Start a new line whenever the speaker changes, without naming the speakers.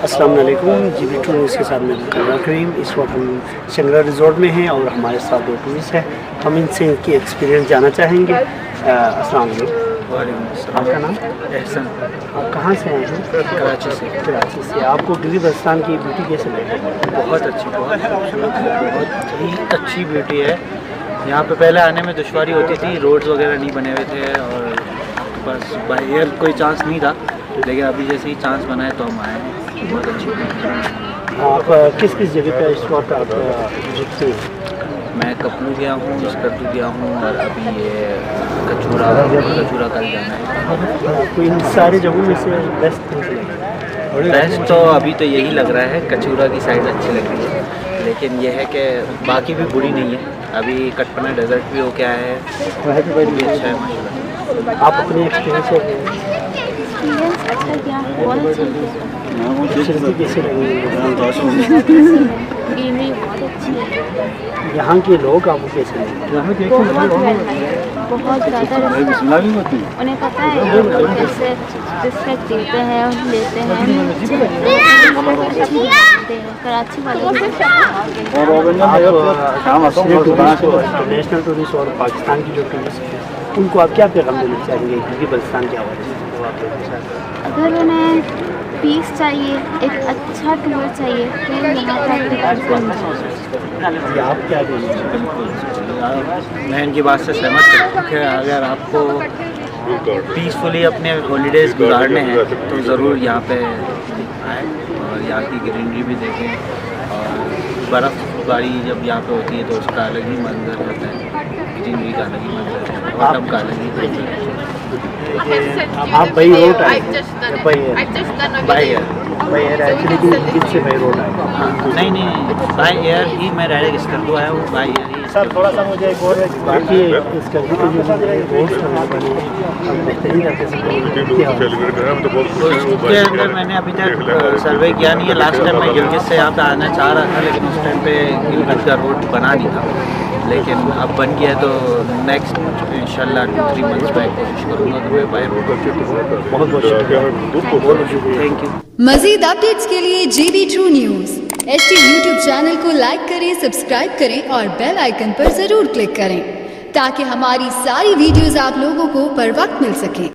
अस्सलाम वालेकुम, GB to news के साथ मैं बिल्कुल करीम। इस वक्त हम शंगरा रिजॉर्ट में हैं और हमारे साथ दो टूरिस्ट हैं। हम इनसे इनकी एक्सपीरियंस जानना चाहेंगे। अस्सलाम वालेकुम, आपका नाम?
एहसन।
आप कहाँ से आए हैं?
कराची से।
कराची से। आपको गिरी बस्तान की ब्यूटी कैसे लगी?
बहुत अच्छी, बहुत खूबसूरत है, बहुत ही अच्छी ब्यूटी है। यहाँ पे पहले आने में दुश्वारी होती थी, रोड्स वगैरह नहीं बने हुए थे और आपके पास बाय एयर कोई चांस नहीं था, लेकिन अभी जैसे ही चांस बना है तो हम आए हैं। बहुत अच्छी ब्यूटी है।
आप किस किस जगह पे इस वक्त आप विजिट किए?
मैं कपलू गया हूँ, स्कर्दू गया हूँ और अभी ये कचूरा कल जाना है।
आपको इन सारी जगहों में से बेस्ट कौन सी लगी?
बेस्ट तो अभी तो यही लग रहा है, कचूरा की साइड अच्छी लग रही है, लेकिन यह है कि बाकी भी बुरी नहीं है। अभी कटपना डेजर्ट भी होके आया है, वो भी अच्छा है माशाल्लाह।
आप अपनी एक्सपीरियंस
अच्छा क्या बहुत अच्छा किया।
खूबसूरती कैसे लगी?
गेमिंग बहुत अच्छी है।
यहाँ के लोग आपको कैसे लगे?
बहुत ज़्यादा उन्हें पता है कि लोग कैसे रिस्पेक्ट देते हैं और लेते हैं। कराची वाले
इंटरनेशनल टूरिस्ट और पाकिस्तान की जो टूरिस्ट हैं उनको आप क्या पैगाम देना चाहेंगे गिलगित बल्तिस्तान के हवाले से?
अगर उन्हें पीस चाहिए, एक अच्छा टूर चाहिए, फिर यहाँ
ये आप क्या देना चाहेंगे?
मैं इनकी बात से सहमत हूँ कि अगर आपको पीसफुली अपने हॉलीडेज़ गुजारने हैं तो ज़रूर यहाँ पे आए और यहाँ की ग्रीनरी भी देखें। और बर्फ़बारी जब यहाँ पे होती है तो उसका अलग ही मंजर होता है, ग्रीनरी का अलग ही मंजर है, ऑटम का अलग ही मंजर है।
आप बाई रोड आए? बाई एयर एक्चुअली गिलगित से बाई रोड आए?
नहीं, बाय एयर ही मैं डायरेक्ट स्कर्दू आया हूँ, बाय एयर ही।
सर थोड़ा सा मुझे एक और बाकी स्कर्दू के जो रोड्स बने बेहतरीन
उसके अंदर मैंने अभी तक सर्वे किया नहीं है। लास्ट टाइम मैं गिलगित से यहाँ पे आना चाह रहा था, लेकिन उस टाइम पे गिलगित का रोड बना नहीं था, लेकिन अब बन गया है तो नेक्स्ट इंशाल्लाह 2-3 मंथ्स में कोशिश करूँगा कि मैं बाय रोड।
बहुत बहुत शुक्रिया,
थैंक यू।
मज़ीद अपडेट्स के लिए GB to news HT YouTube channel को लाइक करें, सब्सक्राइब करें और बेल आइकन पर ज़रूर क्लिक करें ताकि हमारी सारी वीडियोस आप लोगों को बर वक्त मिल सके।